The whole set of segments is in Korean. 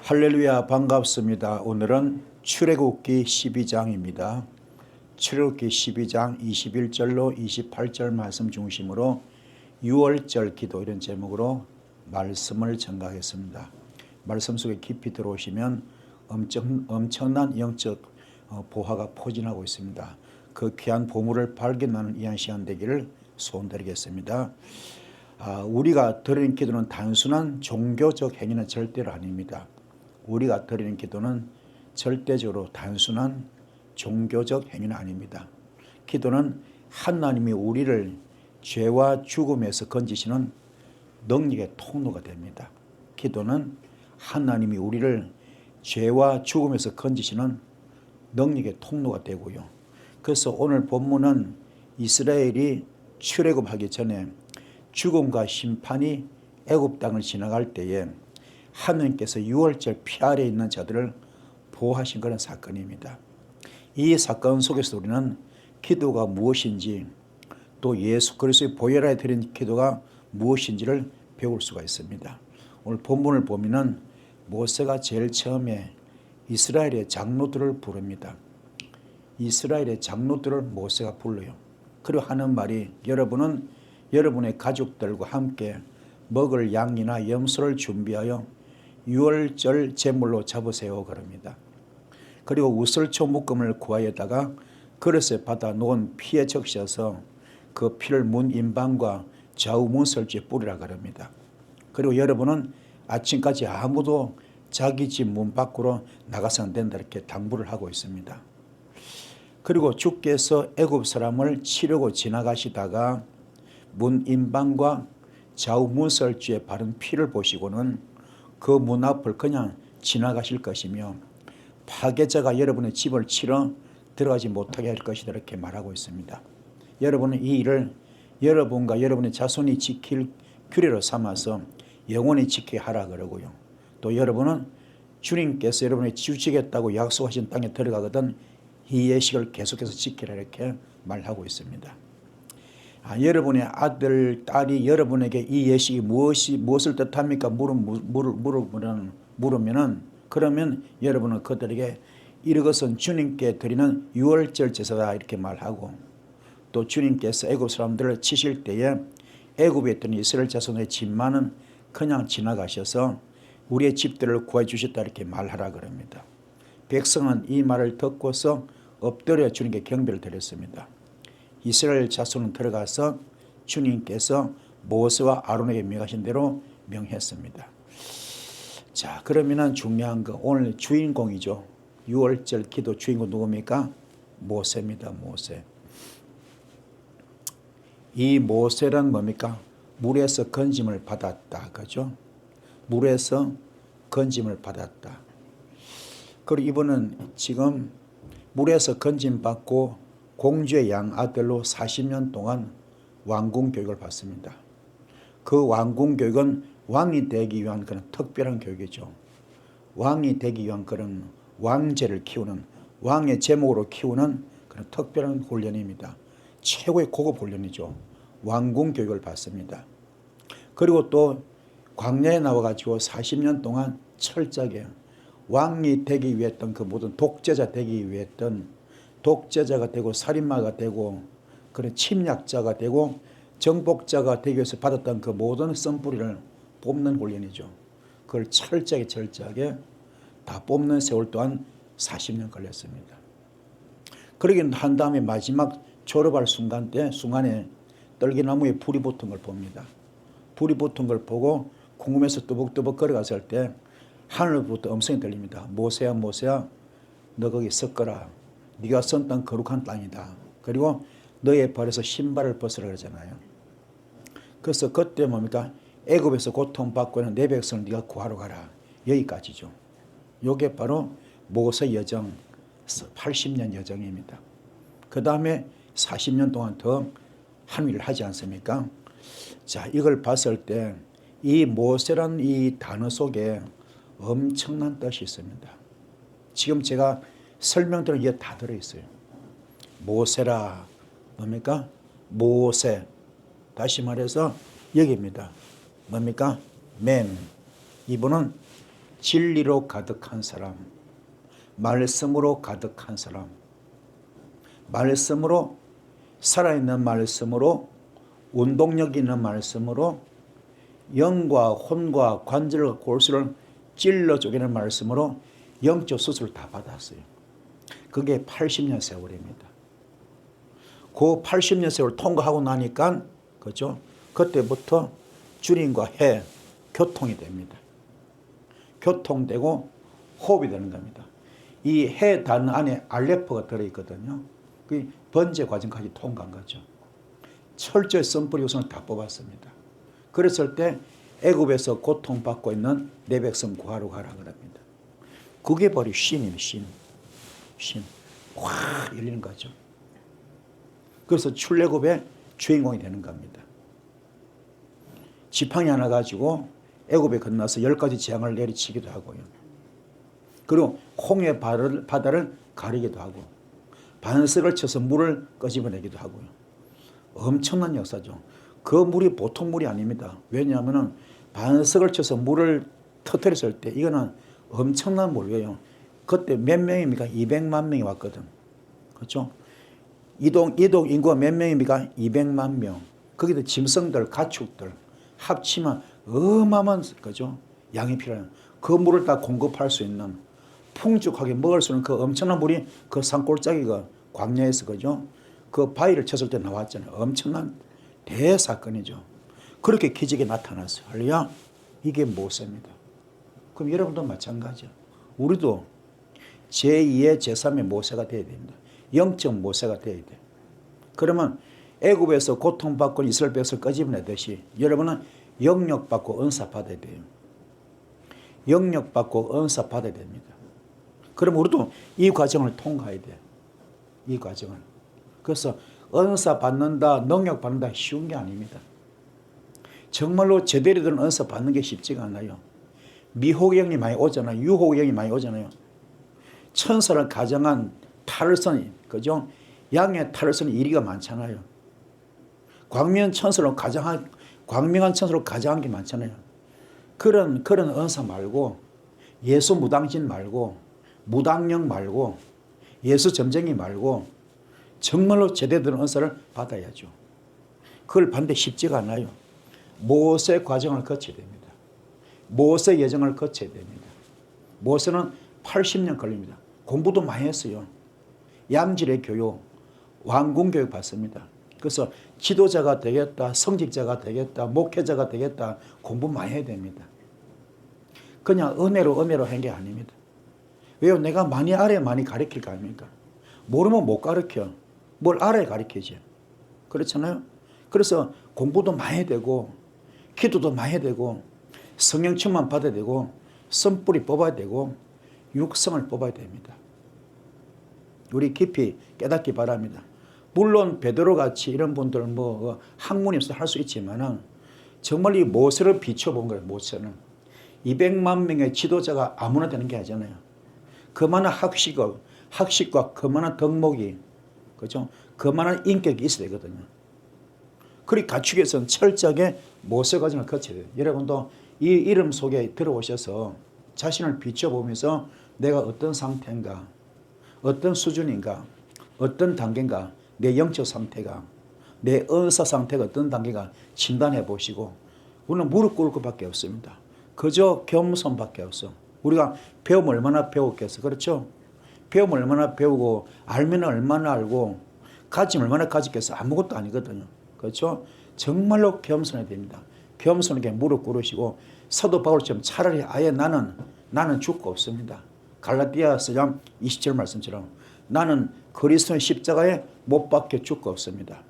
할렐루야, 반갑습니다. 오늘은 출애굽기 12장입니다. 출애굽기 12장 21절로 28절 말씀 중심으로 6월절 기도 이런 제목으로 말씀을 전가하겠습니다. 말씀 속에 깊이 들어오시면 엄청난 영적 보화가 포진하고 있습니다. 그 귀한 보물을 발견하는 이한 시간 되기를 소원드리겠습니다. 우리가 드리는 기도는 단순한 종교적 행위는 절대로 아닙니다. 우리가 드리는 기도는 절대적으로 단순한 종교적 행위는 아닙니다. 기도는 하나님이 우리를 죄와 죽음에서 건지시는 능력의 통로가 됩니다. 기도는 하나님이 우리를 죄와 죽음에서 건지시는 능력의 통로가 되고요. 그래서 오늘 본문은 이스라엘이 출애굽하기 전에 죽음과 심판이 애굽 땅을 지나갈 때에 하나님께서 6월절 피 아래에 있는 자들을 보호하신 그런 사건입니다. 이 사건 속에서 우리는 기도가 무엇인지 또 예수 그리스도의 보혈 아래 드린 기도가 무엇인지를 배울 수가 있습니다. 오늘 본문을 보면은 모세가 제일 처음에 이스라엘의 장로들을 부릅니다. 이스라엘의 장로들을 모세가 불러요. 그리고 하는 말이 여러분은 여러분의 가족들과 함께 먹을 양이나 염소를 준비하여 6월절 제물로 잡으세요 그럽니다. 그리고 우슬초 묶음을 구하여다가 그릇에 받아 놓은 피에 적셔서 그 피를 문 인방과 좌우 문설주에 뿌리라 그럽니다. 그리고 여러분은 아침까지 아무도 자기 집 문 밖으로 나가서는 안 된다 이렇게 당부를 하고 있습니다. 그리고 주께서 애굽 사람을 치려고 지나가시다가 문 인방과 좌우 문설주에 바른 피를 보시고는 그 문 앞을 그냥 지나가실 것이며 파괴자가 여러분의 집을 치러 들어가지 못하게 할 것이다 이렇게 말하고 있습니다. 여러분은 이 일을 여러분과 여러분의 자손이 지킬 규례로 삼아서 영원히 지키게 하라 그러고요. 또 여러분은 주님께서 여러분이 주시겠다고 약속하신 땅에 들어가거든 이 예식을 계속해서 지키라 이렇게 말하고 있습니다. 여러분의 아들, 딸이 여러분에게 이 예식이 무엇을 뜻합니까? 물으면은 그러면 여러분은 그들에게 이것은 주님께 드리는 6월절 제사다 이렇게 말하고 또 주님께서 애굽 사람들을 치실 때에 애굽에 있던 이스라엘 자손의 집만은 그냥 지나가셔서 우리의 집들을 구해 주셨다 이렇게 말하라 그럽니다. 백성은 이 말을 듣고서 엎드려 주님께 경배를 드렸습니다. 이스라엘 자손은 들어가서 주님께서 모세와 아론에게 명하신 대로 명했습니다. 자, 그러면은 중요한 거 오늘 주인공이죠. 6월절 기도 주인공 누굽니까? 모세입니다. 모세. 이 모세란 뭡니까? 물에서 건짐을 받았다. 그죠? 물에서 건짐을 받았다. 그리고 이분은 지금 물에서 건짐 받고 공주의 양아들로 40년 동안 왕궁 교육을 받습니다. 그 왕궁 교육은 왕이 되기 위한 그런 특별한 교육이죠. 왕이 되기 위한 그런 왕제를 키우는 왕의 제목으로 키우는 그런 특별한 훈련입니다. 최고의 고급 훈련이죠. 왕궁 교육을 받습니다. 그리고 또 광야에 나와가지고 40년 동안 철저하게 왕이 되기 위해 했던 그 모든 독재자 되기 위해 했던 독재자가 되고 살인마가 되고 그런 침략자가 되고 정복자가 되기 위해서 받았던 그 모든 썬뿌리를 뽑는 훈련이죠. 그걸 철저하게 다 뽑는 세월 또한 40년 걸렸습니다. 그러긴 한 다음에 마지막 졸업할 순간에 떨기나무에 불이 붙은 걸 봅니다. 불이 붙은 걸 보고 궁금해서 뚜벅뚜벅 걸어갔을 때 하늘부터 음성이 들립니다. 모세야 모세야 너 거기 섰거라. 네가 선 땅 거룩한 땅이다. 그리고 너의 발에서 신발을 벗으라 그러잖아요. 그래서 그때 뭡니까? 애굽에서 고통받고 있는 내 백성을 네가 구하러 가라. 여기까지죠. 이게 바로 모세 여정 80년 여정입니다. 그 다음에 40년 동안 더 한 일을 하지 않습니까? 자, 이걸 봤을 때 이 모세란 이 단어 속에 엄청난 뜻이 있습니다. 지금 제가 설명들은 이게 다 들어있어요. 모세라 뭡니까? 모세. 다시 말해서 여기입니다. 뭡니까? 이분은 진리로 가득한 사람, 말씀으로 가득한 사람, 말씀으로 살아있는 말씀으로 운동력 있는 말씀으로 영과 혼과 관절과 골수를 찔러 쪼개는 말씀으로 영적 수술을 다 받았어요. 그게 80년 세월입니다. 그 80년 세월 통과하고 나니까 그죠? 그때부터 주님과 해 교통이 됩니다. 교통되고 호흡이 되는 겁니다. 이 해 단 안에 알레포가 들어있거든요. 그 번제 과정까지 통과한 거죠. 철저히 썬뿌리 우선을 다 뽑았습니다. 그랬을 때 애굽에서 고통받고 있는 내 백성 구하러 가라 그럽니다. 그게 바로 신입니다. 신. 확 열리는 거죠. 그래서 출애굽의 주인공이 되는 겁니다. 지팡이 하나 가지고 애굽에 건너서 10가지 재앙을 내리치기도 하고요. 그리고 홍해 바다를 가리기도 하고 반석을 쳐서 물을 끄집어내기도 하고요. 엄청난 역사죠. 그 물이 보통 물이 아닙니다. 왜냐하면 반석을 쳐서 물을 터뜨렸을 때 이거는 엄청난 물이에요. 그때 몇 명입니까? 200만 명이 왔거든. 그렇죠? 이동 인구가 몇 명입니까? 200만 명. 거기도 짐승들, 가축들 합치면 어마어마한 거죠. 양이 필요한 그 물을 다 공급할 수 있는 풍족하게 먹을 수 있는 그 엄청난 물이 그 산골짜기가 광야에서 그죠. 그 바위를 쳤을 때 나왔잖아요. 엄청난 대사건이죠. 그렇게 기적이 나타났어요. 할렐루야. 이게 모세입니다. 그럼 여러분도 마찬가지죠. 우리도 제2의 제3의 모세가 되어야 됩니다. 영적 모세가 되어야 돼. 그러면 애굽에서 고통받고 이스라엘 백성을 끄집어내듯이 여러분은 영역받고 은사 받아야 돼요. 영역받고 은사 받아야 됩니다. 그럼 우리도 이 과정을 통과해야 돼. 이 과정을. 그래서 은사 받는다, 능력 받는다 쉬운 게 아닙니다. 정말로 제대로 된 은사 받는 게 쉽지가 않아요. 미호경이 많이 오잖아요. 유호경이 많이 오잖아요. 천사를 가정한 탈선, 그죠? 양의 탈선 이리가 많잖아요. 광명한 천사로 가정한 게 많잖아요. 그런 은사 말고 예수 무당신 말고 무당령 말고 예수 점쟁이 말고 정말로 제대로 된 은사를 받아야죠. 그걸 받는데 쉽지가 않아요. 모세 과정을 거쳐야 됩니다. 모세 예정을 거쳐야 됩니다. 모세는 80년 걸립니다. 공부도 많이 했어요. 양질의 교육, 왕궁 교육 받습니다. 그래서 지도자가 되겠다, 성직자가 되겠다, 목회자가 되겠다 공부 많이 해야 됩니다. 그냥 은혜로 한 게 아닙니다. 왜요? 내가 많이 알아야 많이 가르칠 거 아닙니까? 모르면 못 가르쳐. 뭘 알아야 가르치지. 그렇잖아요. 그래서 공부도 많이 해야 되고 기도도 많이 해야 되고 성령 충만 받아야 되고 선뿌리 뽑아야 되고 육성을 뽑아야 됩니다. 우리 깊이 깨닫기 바랍니다. 물론 베드로같이 이런 분들 학문이 없어서 할 수 있지만은 정말 이 모세를 비춰본 거예요. 모세는 200만 명의 지도자가 아무나 되는 게 아니잖아요. 그만한 학식과 그만한 덕목이 그죠? 그만한 인격이 있어야 되거든요. 그리 갖추기 위해서는 철저하게 모세 과정을 거쳐야 돼요. 여러분도 이 이름 속에 들어오셔서 자신을 비춰보면서 내가 어떤 상태인가, 어떤 수준인가, 어떤 단계인가, 내 영적 상태가, 내 은사 상태가 어떤 단계가 진단해 보시고 우리는 무릎 꿇을 것밖에 없습니다. 그저 겸손밖에 없어. 우리가 배우면 얼마나 배웠겠어. 그렇죠? 배우면 얼마나 배우고 알면 얼마나 알고 가지면 얼마나 가졌겠어. 아무것도 아니거든요. 그렇죠? 정말로 겸손해야 됩니다. 겸손하게 무릎 꿇으시고 사도 바울처럼 차라리 아예 나는 죽고 없습니다. 갈라디아서 20절 말씀처럼 나는 그리스도의 십자가에 못 박혀 죽고 없습니다.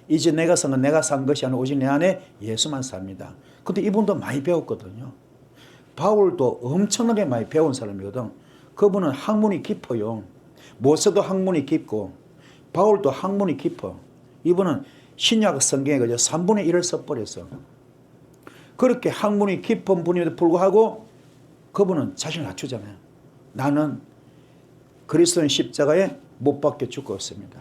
이제 내가 산 건 내가 산 것이 아니라 오직 내 안에 예수만 삽니다. 근데 이분도 많이 배웠거든요. 바울도 엄청나게 많이 배운 사람이거든. 그분은 학문이 깊어요. 모세도 학문이 깊고 바울도 학문이 깊어. 이분은 신약 성경에 그저 3분의 1을 써버렸어. 그렇게 학문이 깊은 분임에도 불구하고 그분은 자신을 낮추잖아요. 나는 그리스도의 십자가에 못 박혀 죽고 없습니다.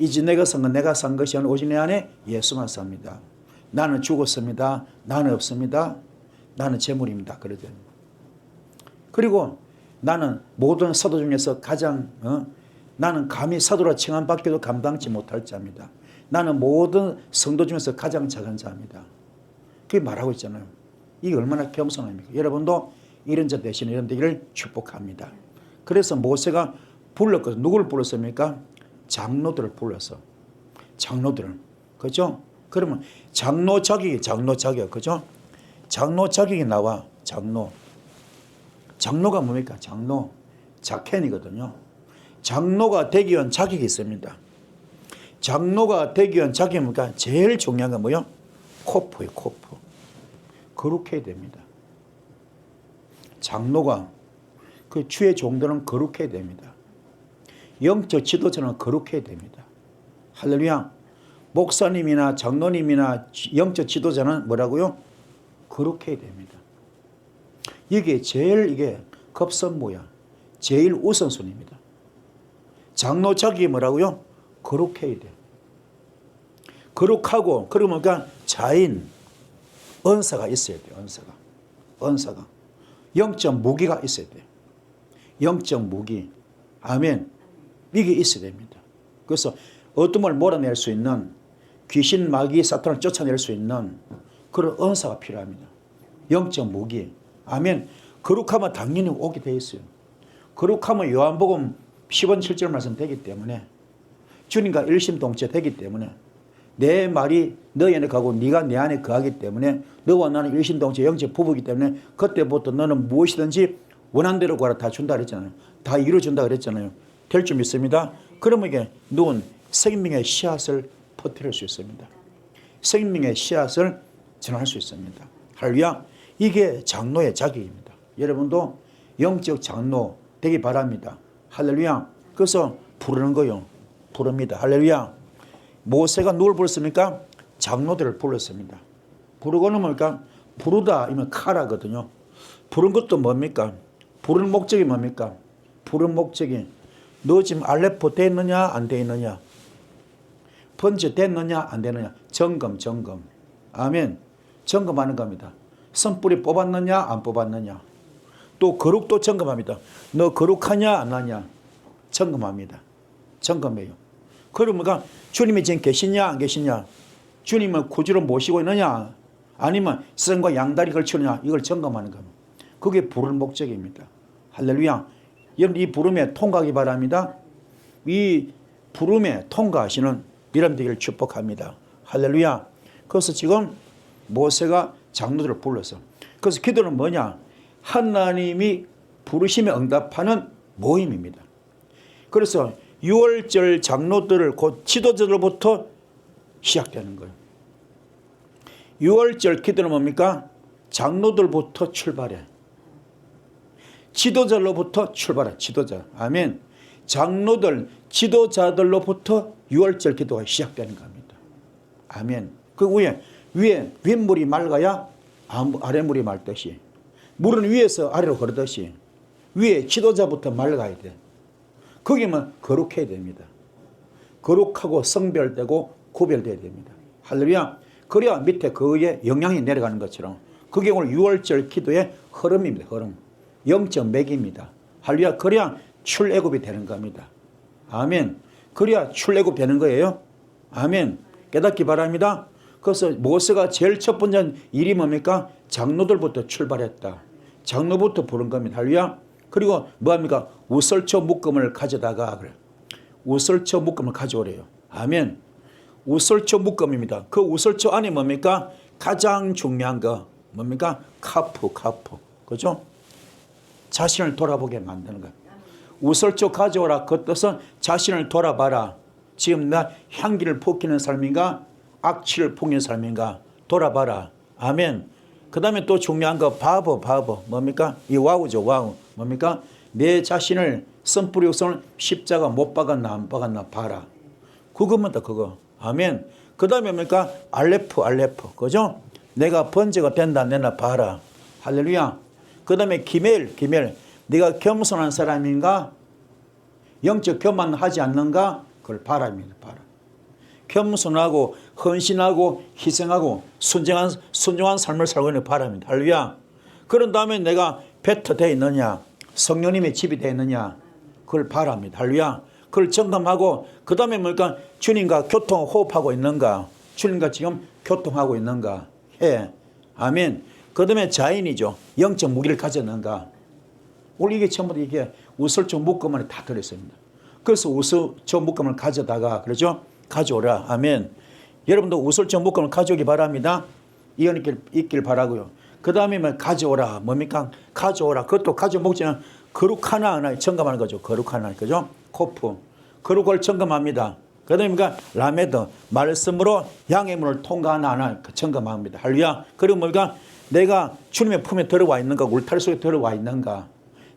이제 내가 산 건 내가 산 것이 아니라 오직 내 안에 예수만 삽니다. 나는 죽었습니다. 나는 없습니다. 나는 재물입니다. 그러더니 그리고 나는 모든 사도 중에서 가장 나는 감히 사도라 칭함받기도 감당치 못할 자입니다. 나는 모든 성도 중에서 가장 작은 자입니다. 그게 말하고 있잖아요. 이게 얼마나 겸손합니까? 여러분도 이런 자 되시는 이런 되기를 축복합니다. 그래서 모세가 불렀거든요. 누구를 불렀습니까? 장로들을 불러서. 장로들을. 그죠? 그러면 장로 자격이 그죠? 장로 자격이 나와. 장로가 뭡니까? 장로. 자켄이거든요. 장로가 되기 위한 자격이 있습니다. 장로가 되기 위한 자격이 뭡니까? 제일 중요한 건 뭐요? 코프예요, 코프. 거룩해야 됩니다. 장로가 그 주의 종들은 거룩해야 됩니다. 영적 지도자는 거룩해야 됩니다. 할렐루야. 목사님이나 장로님이나 영적 지도자는 뭐라고요? 거룩해야 됩니다. 이게 급선무야. 제일 우선순위입니다. 장로 자격이 뭐라고요? 거룩해야 돼. 거룩하고 그러니까 자인, 은사가 있어야 돼. 은사가. 영적 무기가 있어야 돼. 영적 무기. 아멘. 이게 있어야 됩니다. 그래서 어둠을 몰아낼 수 있는 귀신, 마귀, 사탄을 쫓아낼 수 있는 그런 은사가 필요합니다. 영적 무기. 아멘. 거룩하면 당연히 오게 돼 있어요. 거룩하면 요한복음 10원 7절 말씀 되기 때문에 주님과 일심동체 되기 때문에 내 말이 너희 안에 가고 네가 내 안에 거하기 때문에 너와 나는 일심동체 영적 부부이기 때문에 그때부터 너는 무엇이든지 원하는 대로 구하라 다 준다 그랬잖아요. 다 이루어준다 그랬잖아요. 될 줄 믿습니다. 그러면 이게 누군 생명의 씨앗을 퍼뜨릴 수 있습니다. 생명의 씨앗을 전할 수 있습니다. 할렐루야. 이게 장로의 자격입니다. 여러분도 영적 장로 되기 바랍니다. 할렐루야. 그래서 부르는 거요. 부릅니다. 할렐루야. 모세가 누굴 불렀습니까? 장로들을 불렀습니다. 부르고는 뭡니까? 부르다 이면 카라거든요. 부른 것도 뭡니까? 부르는 목적이 뭡니까? 부른 목적이 너 지금 알레포 됐느냐 안 됐느냐? 번제 됐느냐 안 됐느냐? 점검. 아멘. 점검하는 겁니다. 선뿌리 뽑았느냐 안 뽑았느냐? 또 거룩도 점검합니다. 너 거룩하냐 안 하냐? 점검합니다. 점검해요. 그러면 주님이 지금 계시냐 안 계시냐? 주님을 구주로 모시고 있느냐? 아니면 세상과 양다리 걸치느냐? 이걸 점검하는 겁니다. 그게 부르는 목적입니다. 할렐루야. 여러분 이 부름에 통과하기 바랍니다. 이 부름에 통과하시는 미람 되기를 축복합니다. 할렐루야. 그래서 지금 모세가 장로들을 불러서 그래서 기도는 뭐냐? 하나님이 부르심에 응답하는 모임입니다. 그래서 6월절 장로들을 곧 지도자들로부터 시작되는 거예요. 6월절 기도는 뭡니까? 장로들부터 출발해. 지도자로부터 출발해. 지도자. 아멘. 장로들, 지도자들로부터 6월절 기도가 시작되는 겁니다. 아멘. 그 위에 윗물이 맑아야 아랫물이 맑듯이 물은 위에서 아래로 흐르듯이 위에 지도자부터 맑아야 돼. 거기면 거룩해야 됩니다. 거룩하고 성별되고 구별돼야 됩니다. 할렐루야. 그래야 밑에 그의 영향이 내려가는 것처럼 그게 오늘 6월절 기도의 흐름입니다. 흐름. 영적 맥입니다. 할렐루야. 그래야 출애굽이 되는 겁니다. 아멘. 그래야 출애굽 되는 거예요. 아멘. 깨닫기 바랍니다. 그래서 모세가 제일 첫 번째 일이 뭡니까? 장로들부터 출발했다. 장로부터 부른 겁니다. 할렐루야. 그리고 뭐합니까? 우설초 묶음을 가져다가 그래. 우설초 묶음을 가져오래요. 아멘. 우설초 묶음입니다. 그 우설초 안에 뭡니까? 가장 중요한 거 뭡니까? 카프. 그죠? 자신을 돌아보게 만드는 거예요. 우설초 가져오라. 그 뜻은 자신을 돌아봐라. 지금 나 향기를 풍기는 삶인가? 악취를 풍기는 삶인가? 돌아봐라. 아멘. 그 다음에 또 중요한 거 바보. 뭡니까? 이 와우죠. 와우. 뭡니까? 내 자신을 선뿌리 우선을 십자가 못 박았나 안 박았나 봐라. 그겁니다. 그거. 아멘. 그 다음에 뭡니까? 알레프. 그죠? 내가 번제가 된다 안 된다 봐라. 할렐루야. 그 다음에 기멜. 네가 겸손한 사람인가? 영적 교만하지 않는가? 그걸 바랍니다. 봐라. 겸손하고 헌신하고 희생하고 순종한 삶을 살고 있는 바랍니다. 할렐루야. 그런 다음에 내가 뱉어져 있느냐, 성령님의 집이 되어 있느냐, 그걸 바랍니다. 할렐루야. 그걸 점검하고 그 다음에 뭘까? 주님과 교통 호흡하고 있는가, 주님과 지금 교통하고 있는가 해. 아멘. 그 다음에 자인이죠. 영적 무기를 가졌는가. 원래 이게 전부 다 이게 우설적 묶음 안에 다 들어있습니다. 그래서 우설적 묶음을 가져다가, 그러죠? 가져오라. 아멘. 여러분도 우설적 묶음을 가져오기 바랍니다. 이건 있길 바라고요. 그 다음에 뭐 가져오라. 뭡니까? 가져오라. 그것도 가져온 목적은 거룩하나 점검하는 거죠. 거룩하나. 그죠? 코프. 거룩을 점검합니다. 그 다음에 뭡니까? 라메드. 말씀으로 양의 문을 통과하나 안 점검합니다. 할렐루야. 그리고 뭡니까? 내가 주님의 품에 들어와 있는가, 울타리 속에 들어와 있는가,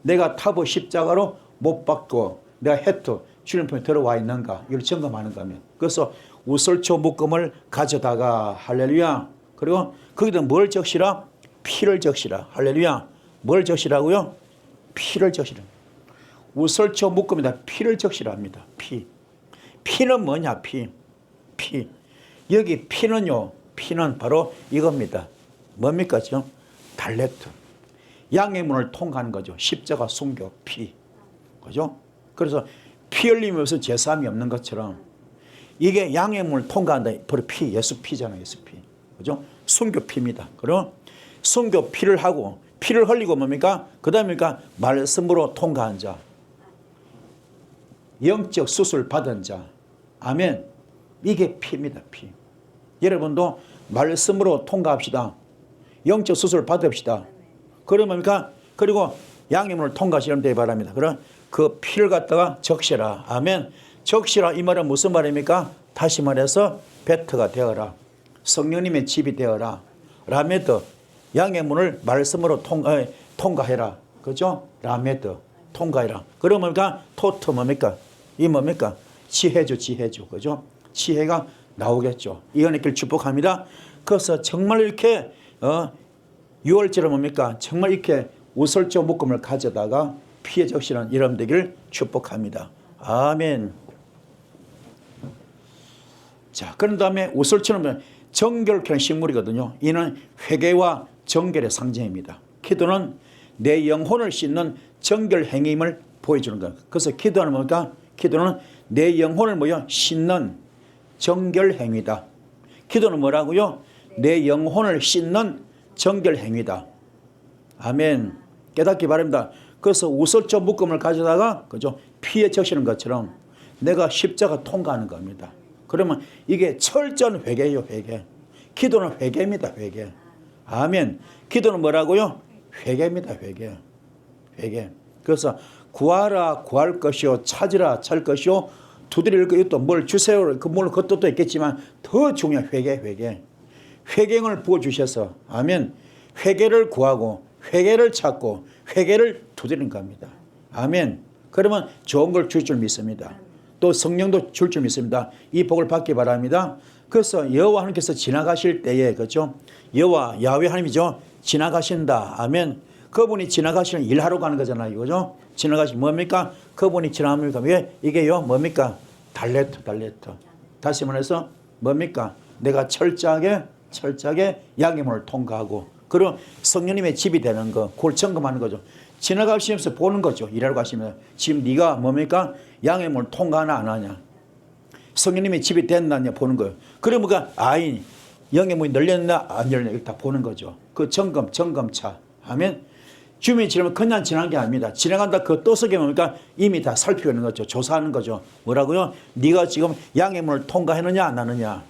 내가 타보 십자가로 못 박고 내가 헤트 주님 품에 들어와 있는가, 이걸 점검하는 겁니다. 그래서 우설초 묶음을 가져다가, 할렐루야. 그리고 거기다 뭘 적시라? 피를 적시라. 할렐루야. 뭘 적시라고요? 피를 적시라. 우설초 묶음에다 피를 적시라 합니다. 피. 피는 뭐냐? 피. 여기 피는요, 피는 바로 이겁니다. 뭡니까? 지금 달레트. 양의 문을 통과하는 거죠. 십자가, 순교, 피. 그죠? 그래서 피 흘림이 없어 제사함이 없는 것처럼 이게 양의 문을 통과한다. 바로 피, 예수 피잖아요. 예수 피. 그죠? 순교 피입니다. 그럼 순교 피를 하고, 피를 흘리고 뭡니까? 그 다음이니까 말씀으로 통과한 자, 영적 수술 받은 자. 아멘. 이게 피입니다. 피. 여러분도 말씀으로 통과합시다. 영적 수술 받읍시다. 그러면 뭡니까? 그리고 양의 문을 통과하시면 되기 바랍니다. 그럼 그 피를 갖다가 적시라. 아멘. 적시라. 이 말은 무슨 말입니까? 다시 말해서 베트가 되어라. 성령님의 집이 되어라. 라메드. 양의 문을 말씀으로 통과해라. 그죠? 라메드. 통과해라. 그러면 뭡니까? 토트 뭡니까? 이 뭡니까? 지혜주, 지혜주. 그죠? 지혜가 나오겠죠. 이언의 길 축복합니다. 그래서 정말 이렇게 6월절은 뭡니까? 정말 이렇게 우설적 묶음을 가져다가 피해 적시는 여러분 되기를 축복합니다. 아멘. 자, 그런 다음에 우설처럼 정결케 식물이거든요. 이는 회개와 정결의 상징입니다. 기도는 내 영혼을 씻는 정결 행임을 보여주는 거예요. 그래서 기도는 뭡니까? 기도는 내 영혼을 씻는 정결 행위다. 기도는 뭐라고요? 내 영혼을 씻는 정결 행위다. 아멘. 깨닫기 바랍니다. 그래서 우설적 묶음을 가져다가, 그죠? 피에 적시는 것처럼 내가 십자가 통과하는 겁니다. 그러면 이게 철저한 회개예요, 회개. 기도는 회개입니다, 회개. 아멘. 기도는 뭐라고요? 회개입니다, 회개. 회개. 그래서 구하라, 구할 것이요. 찾으라, 찾을 것이요. 두드릴 것도 뭘 주세요. 그것도 있겠지만 더 중요한 회개, 회개. 회개를 부어주셔서, 아멘. 회개를 구하고, 회개를 찾고, 회개를 두드리는 겁니다. 아멘. 그러면 좋은 걸 줄 줄 믿습니다. 또 성령도 줄 줄 믿습니다. 이 복을 받기 바랍니다. 그래서 여호와 하나님께서 지나가실 때에, 그렇죠? 여호와, 야훼 하나님이죠. 지나가신다. 아멘. 그분이 지나가시는 일하러 가는 거잖아요. 그죠? 지나가시 뭡니까? 그분이 지나갑니까? 왜? 이게요, 뭡니까? 달레트. 다시 말해서 뭡니까? 내가 철저하게 양의 문을 통과하고, 그리고 성령님의 집이 되는 거, 그걸 점검하는 거죠. 지나가시면서 보는 거죠. 일하러 가시면. 지금 네가 뭡니까? 양의 문을 통과하나 안 하냐. 성령님의 집이 됐느냐 보는 거예요. 그러니까 아인, 영의 문이 열렸나 안 열렸나 이렇게 다 보는 거죠. 그 점검차. 하면 주민이 지나면 그냥 지나간 게 아닙니다. 지나간다 그 떠서게 뭡니까? 이미 다 살피고 있는 거죠. 조사하는 거죠. 뭐라고요? 네가 지금 양의 문을 통과했느냐 안 하느냐.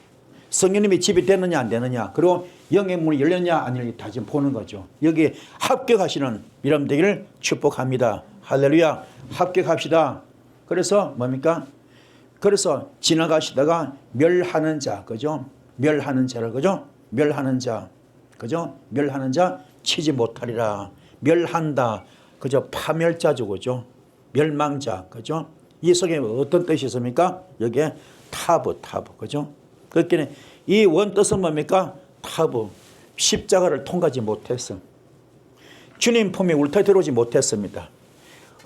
성령님의 집이 됐느냐 안 되느냐. 그리고 영의 문이 열렸냐 안 열렸냐 다 지금 보는 거죠. 여기에 합격하시는 여러분 되기를 축복합니다. 할렐루야. 합격합시다. 그래서 뭡니까? 그래서 지나가시다가 멸하는 자, 그죠? 멸하는 자를, 그죠? 멸하는 자, 그죠? 멸하는 자 치지 못하리라. 멸한다, 그죠? 파멸자죠, 그죠? 멸망자, 그죠? 이 속에 어떤 뜻이 있습니까? 여기에 타브, 그죠? 그렇게 이 원뜻은 뭡니까? 타브, 십자가를 통과하지 못했어. 주님 품에 울타리 들어오지 못했습니다.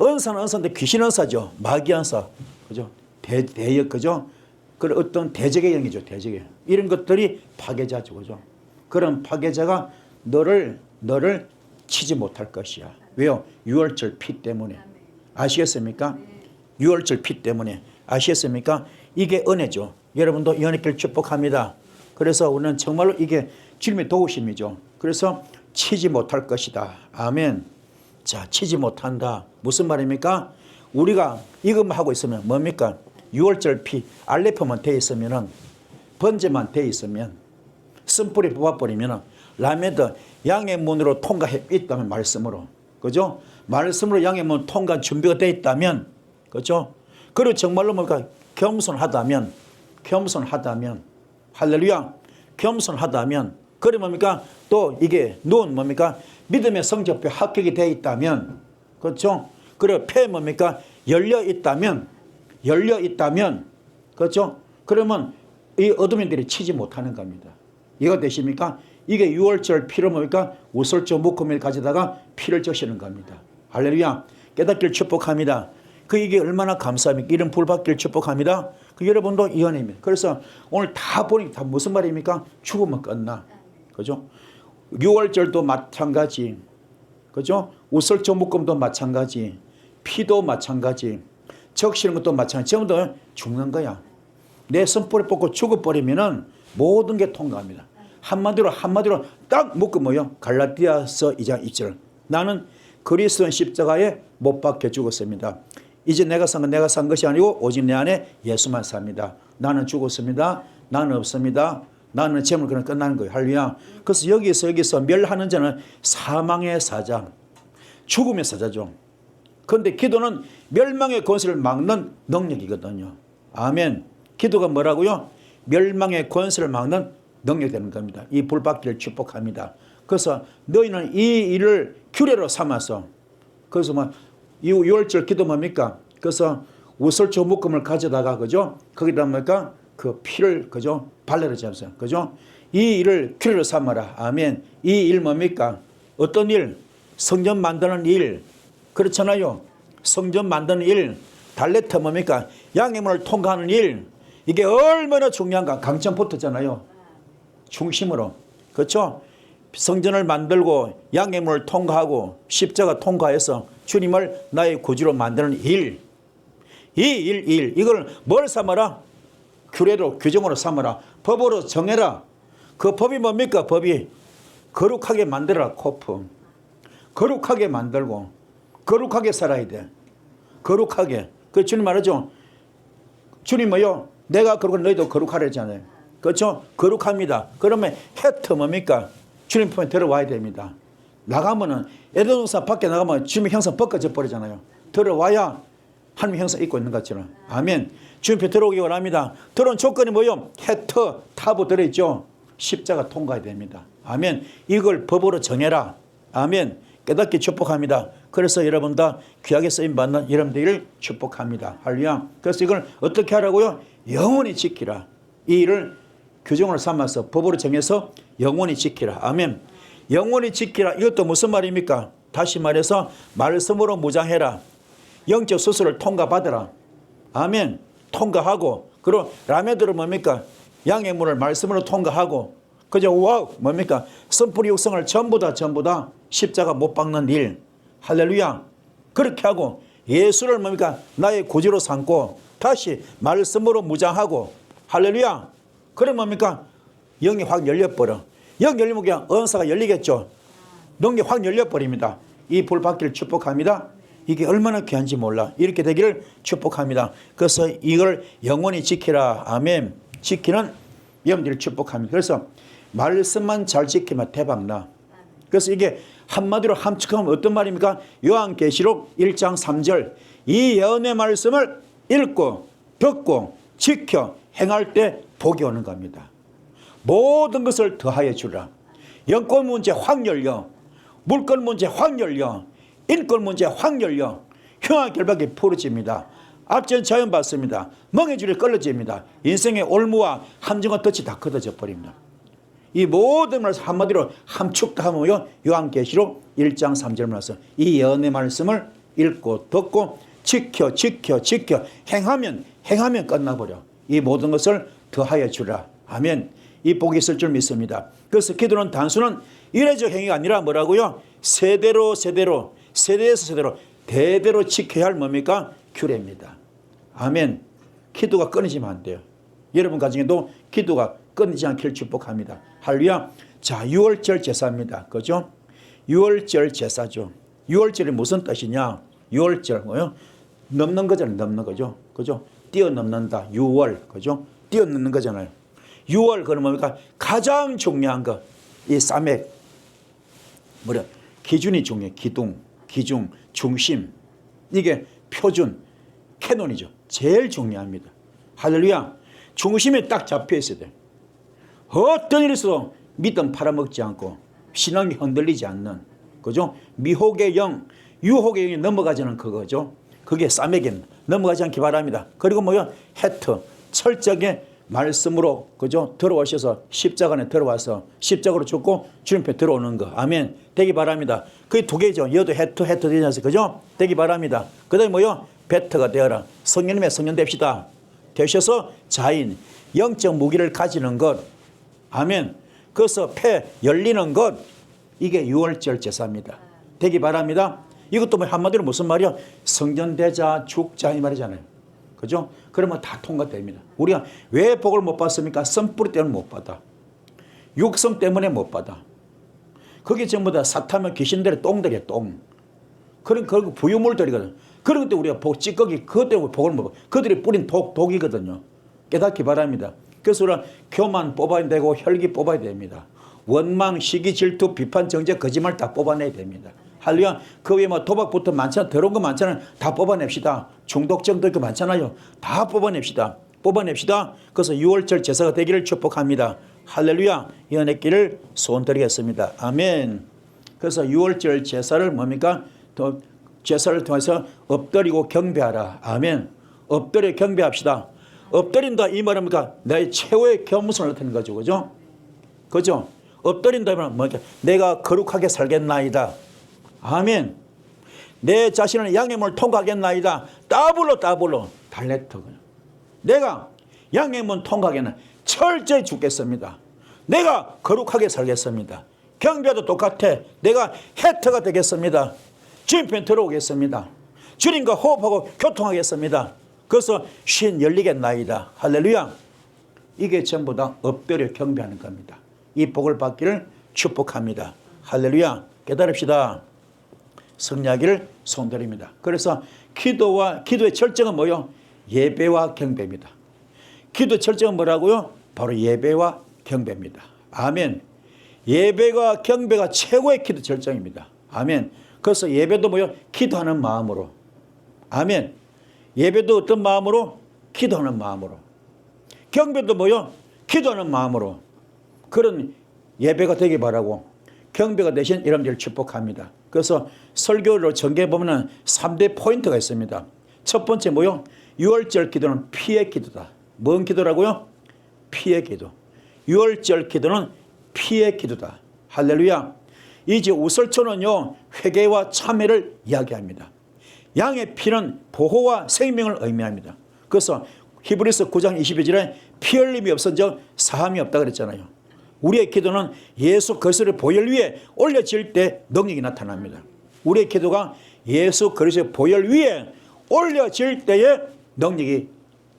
은사는 은사인데 귀신 은사죠. 마귀 은사, 그죠? 대역, 그죠? 그 어떤 대적의 영이죠, 대적의. 이런 것들이 파괴자죠, 그죠? 그런 파괴자가 너를 치지 못할 것이야. 왜요? 유월절 피 때문에. 아시겠습니까? 유월절 피 때문에. 아시겠습니까? 이게 은혜죠. 여러분도 이 은혜길 축복합니다. 그래서 우리는 정말로 이게 주님의 도우심이죠. 그래서 치지 못할 것이다. 아멘. 자, 치지 못한다. 무슨 말입니까? 우리가 이것만 하고 있으면 뭡니까? 유월절 피, 알레포만 돼 있으면은, 번제만 돼 있으면, 쓴뿌리 뽑아버리면은, 라메드 양의 문으로 통과해 있다면 말씀으로. 그죠? 말씀으로 양의 문 통과 준비가 돼 있다면, 그죠? 그리고 정말로 뭔가 겸손하다면, 할렐루야, 겸손하다면, 그래 뭡니까? 또 이게 눈 뭡니까? 믿음의 성적표 합격이 되어 있다면, 그렇죠? 그리고 폐 뭡니까? 열려 있다면, 그렇죠? 그러면 이 어둠인들이 치지 못하는 겁니다. 이해가 되십니까? 이게 유월절 피로 뭡니까? 우설조 묶음을 가져다가 피를 적시는 겁니다. 할렐루야. 깨닫기를 축복합니다. 이게 얼마나 감사합니까? 이런 불받기를 축복합니다. 여러분도 이 은혜입니다. 그래서 오늘 다 보니까 무슨 말입니까? 죽으면 끝나. 그죠? 유월절도 마찬가지. 그죠? 우설조 묶음도 마찬가지. 피도 마찬가지. 적시는 것도 마찬가지. 전부 다 죽는 거야. 내 손뿌리 뽑고 죽어버리면은 모든 게 통과합니다. 한마디로 딱 묶어 뭐요? 갈라디아서 2장 2절. 나는 그리스도의 십자가에 못 박혀 죽었습니다. 이제 내가 산 건 내가 산 것이 아니고 오직 내 안에 예수만 삽니다. 나는 죽었습니다. 나는 없습니다. 나는 재물 그냥 끝나는 거예요. 할렐루야. 그래서 여기서 멸하는 자는 사망의 사자, 죽음의 사자죠. 그런데 기도는 멸망의 권세를 막는 능력이거든요. 아멘. 기도가 뭐라고요? 멸망의 권세를 막는 능력이 되는 겁니다. 이 불받기를 축복합니다. 그래서 너희는 이 일을 규례로 삼아서, 그래서 뭐 유월절 기도 뭡니까? 그래서 우설조 묶음을 가져다가, 그죠? 거기다 뭡니까? 그 피를, 그죠? 발레를 잡으세요. 그죠? 이 일을 규례로 삼아라. 아멘. 이 일 뭡니까? 어떤 일? 성전 만드는 일. 그렇잖아요. 성전 만드는 일. 달레트 뭡니까? 양의 문을 통과하는 일. 이게 얼마나 중요한가? 강점 붙었잖아요. 중심으로. 그렇죠? 성전을 만들고 양의 문을 통과하고 십자가 통과해서 주님을 나의 구주로 만드는 일. 이걸 뭘 삼아라? 규례로, 규정으로 삼아라. 법으로 정해라. 그 법이 뭡니까? 법이 거룩하게 만들어라. 코프. 거룩하게 만들고 거룩하게 살아야 돼. 거룩하게. 그 주님 말하죠. 주님 뭐요? 내가 거룩한 너희도 거룩하라잖아요. 그렇죠? 거룩합니다. 그러면 해트 뭡니까? 주님 품에 들어와야 됩니다. 나가면은 에덴동산 밖에 나가면 주님의 형상 벗겨져 버리잖아요. 들어와야 하나님의 형상 입고 있는 것처럼. 아멘. 주님 품에 들어오기 원합니다. 들어온 조건이 뭐요? 해트 타부 들어있죠. 십자가 통과해야 됩니다. 아멘. 이걸 법으로 정해라. 아멘. 깨닫기 축복합니다. 그래서 여러분 다 귀하게 쓰임받는 여러분들을 축복합니다. 할렐루야. 그래서 이걸 어떻게 하라고요? 영원히 지키라. 이 일을 규정을 삼아서 법으로 정해서 영원히 지키라. 아멘. 영원히 지키라. 이것도 무슨 말입니까? 다시 말해서 말씀으로 무장해라. 영적 수술을 통과받으라. 아멘. 통과하고, 그리고 라메드로 뭡니까? 양의 문을 말씀으로 통과하고, 그저 와우 뭡니까? 선풀이 육성을 전부 다 십자가 못 박는 일. 할렐루야. 그렇게 하고 예수를 뭡니까? 나의 구주로 삼고 다시 말씀으로 무장하고. 할렐루야. 그럼 뭡니까? 영이 확 열려버려. 영 열리면 그냥 은사가 열리겠죠. 능력이 확 열려버립니다. 이 불받기를 축복합니다. 이게 얼마나 귀한지 몰라. 이렇게 되기를 축복합니다. 그래서 이걸 영원히 지키라. 아멘. 지키는 여러분들을 축복합니다. 그래서 말씀만 잘 지키면 대박나. 그래서 이게 한마디로 함축하면 어떤 말입니까? 요한계시록 1장 3절. 이 예언의 말씀을 읽고 듣고 지켜 행할 때 복이 오는 겁니다. 모든 것을 더하여 주라. 영권 문제 확 열려. 물권 문제 확 열려. 인권 문제 확 열려. 형한 결박이 풀어집니다. 앞전 자연 받습니다. 멍해줄이 끌어집니다. 인생의 올무와 함정과 덫이 다 걷어져 버립니다. 이 모든 말씀 한마디로 함축하면요. 요한계시록 1장 3절 말씀. 이 예언의 말씀을 읽고 듣고 지켜 행하면 끝나버려. 이 모든 것을 더하여 주라. 아멘. 이 복이 있을 줄 믿습니다. 그래서 기도는 단순한 일회적 행위가 아니라 뭐라고요? 세대로 세대로, 세대에서 세대로, 대대로 지켜야 할 뭡니까? 규례입니다. 아멘. 기도가 끊이지면 안 돼요. 여러분 가정에도 기도가 끊이지 않기를 축복합니다. 할렐루야. 자, 유월절 제사입니다. 그죠? 유월절 제사죠. 유월절이 무슨 뜻이냐? 유월절 뭐요? 넘는 거잖아요. 넘는 거죠. 그죠? 뛰어넘는다. 유월. 그죠? 뛰어넘는 거잖아요. 유월 그건 뭡니까? 가장 중요한 거. 이 싸맥. 뭐래? 기준이 중요해. 기중, 중심. 이게 표준, 캐논이죠. 제일 중요합니다. 할렐루야. 중심이 딱 잡혀 있어야 돼. 어떤 일이 있어도 믿음 팔아먹지 않고 신앙이 흔들리지 않는, 그죠? 미혹의 영, 유혹의 영이 넘어가지 않는 그거죠. 그게 싸매기입니다. 넘어가지 않기 바랍니다. 그리고 뭐요? 해트, 철저하게 말씀으로, 그죠? 들어오셔서 십자가 안에 들어와서 십자가로 죽고 주님께 들어오는 거. 아멘. 되기 바랍니다. 그게 두 개죠. 여도 해트 되지 않습니까? 그죠? 되기 바랍니다. 그 다음에 뭐요? 베트가 되어라. 성령님의 성령 됩시다. 되셔서 자인, 영적 무기를 가지는 것. 아멘. 그래서 폐 열리는 것. 이게 유월절 제사입니다. 되기 바랍니다. 이것도 뭐 한마디로 무슨 말이야? 성전되자 죽자 이 말이잖아요. 그죠? 그러면 다 통과됩니다. 우리가 왜 복을 못 받습니까? 썸뿌리 때문에 못 받아. 육성 때문에 못 받아. 그게 전부 다 사타면 귀신들의 똥들이야, 똥. 그리고 부유물들이거든. 그럴 때 우리가 복, 찌꺼기, 그것 때문에 복을 못 받아. 그들이 뿌린 독이거든요. 깨닫기 바랍니다. 그래서 우리가 교만 뽑아야 되고 혈기 뽑아야 됩니다. 원망, 시기, 질투, 비판, 정죄, 거짓말 다 뽑아내야 됩니다. 할렐루야. 그 외에 뭐 도박부터 많잖아. 더러운 거 많잖아요. 다 뽑아냅시다. 중독증도 있고 많잖아요. 다 뽑아냅시다. 뽑아냅시다. 그래서 유월절 제사가 되기를 축복합니다. 할렐루야. 이 은혜길을 소원드리겠습니다. 아멘. 그래서 유월절 제사를 뭡니까? 제사를 통해서 엎드리고 경배하라. 아멘. 엎드려 경배합시다. 엎드린다 이 말입니까? 나의 최후의 겸손을 나타내는 거죠. 그죠? 그죠? 엎드린다 이 말은 뭐니까? 내가 거룩하게 살겠나이다. 아멘. 내 자신을 양의 문을 통과하겠나이다. 따블로 달레트. 내가 양의 문 통과하겠나. 철저히 죽겠습니다. 내가 거룩하게 살겠습니다. 경배도 똑같아. 내가 해터가 되겠습니다. 주님편 들어오겠습니다. 주님과 호흡하고 교통하겠습니다. 그래서 신 열리겠나이다. 할렐루야. 이게 전부 다 엎드려 경배하는 겁니다. 이 복을 받기를 축복합니다. 할렐루야. 깨달읍시다. 성리하기를 소원드립니다. 그래서 기도의 철정은 뭐요? 예배와 경배입니다. 기도의 철정은 뭐라고요? 바로 예배와 경배입니다. 아멘. 예배와 경배가 최고의 기도 철정입니다. 아멘. 그래서 예배도 뭐요? 기도하는 마음으로. 아멘. 예배도 어떤 마음으로? 기도하는 마음으로. 경배도 뭐요? 기도하는 마음으로. 그런 예배가 되기 바라고 경배가 되신 여러분들 축복합니다. 그래서 설교로 전개해 보면 3대 포인트가 있습니다. 첫 번째 뭐요? 유월절 기도는 피의 기도다. 뭔 기도라고요? 피의 기도. 유월절 기도는 피의 기도다. 할렐루야. 이제 우설초는요, 회개와 참회를 이야기합니다. 양의 피는 보호와 생명을 의미합니다. 그래서 히브리서 9장 22절에 피 흘림이 없어져 사함이 없다 그랬잖아요. 우리의 기도는 예수 그리스도의 보혈 위에 올려질 때 능력이 나타납니다. 우리의 기도가 예수 그리스도의 보혈 위에 올려질 때에 능력이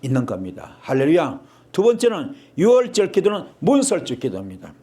있는 겁니다. 할렐루야. 두 번째는 유월절 기도는 문설주 기도입니다.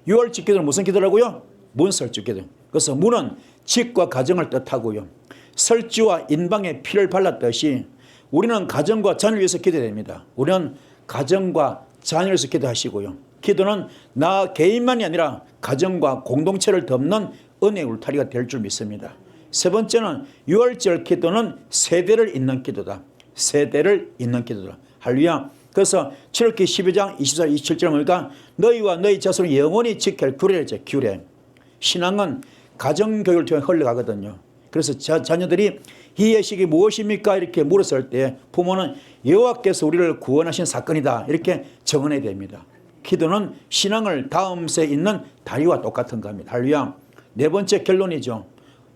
유월절 기도는 무슨 기도라고요? 문설주 기도. 그래서 문은 집과 가정을 뜻하고요. 설주와 인방에 피를 발랐듯이 우리는 가정과 자녀를 위해서 기도됩니다. 우리는 가정과 자녀를 위해서 기도하시고요. 기도는 나 개인만이 아니라 가정과 공동체를 덮는 은혜의 울타리가 될 줄 믿습니다. 세 번째는 유월절 기도는 세대를 잇는 기도다. 세대를 잇는 기도다. 할렐루야. 그래서 출애굽기 12장 24, 27절 뭡니까? 너희와 너희 자손을 영원히 지킬 규례죠. 규례. 신앙은 가정교육을 통해 흘러가거든요. 그래서 자녀들이 이 예식이 무엇입니까? 이렇게 물었을 때 부모는 여호와께서 우리를 구원하신 사건이다. 이렇게 정언해야 됩니다. 기도는 신앙을 다음 세에 있는 다리와 똑같은 겁니다. 할렐루야. 네 번째 결론이죠.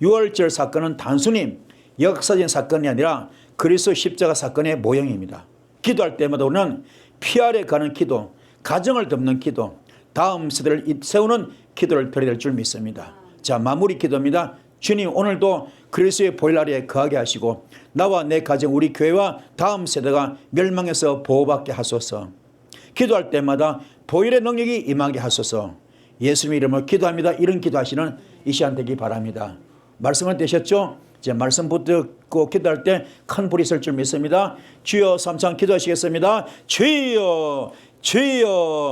유월절 사건은 단순히 역사적인 사건이 아니라 그리스도 십자가 사건의 모형입니다. 기도할 때마다 우리는 피 아래 가는 기도, 가정을 돕는 기도, 다음 세대를 세우는 기도를 드려야 될 줄 믿습니다. 자, 마무리 기도입니다. 주님, 오늘도 그리스도의 보혈 아래에 거하게 하시고 나와 내 가정, 우리 교회와 다음 세대가 멸망에서 보호받게 하소서. 기도할 때마다 보혈의 능력이 임하게 하소서. 예수님의 이름으로 기도합니다. 이런 기도하시는 이 시간 되기 바랍니다. 말씀은 되셨죠? 이제 말씀 붙들고 기도할 때 큰 불이 있을 줄 믿습니다. 주여, 삼창 기도하시겠습니다. 주여, 주여.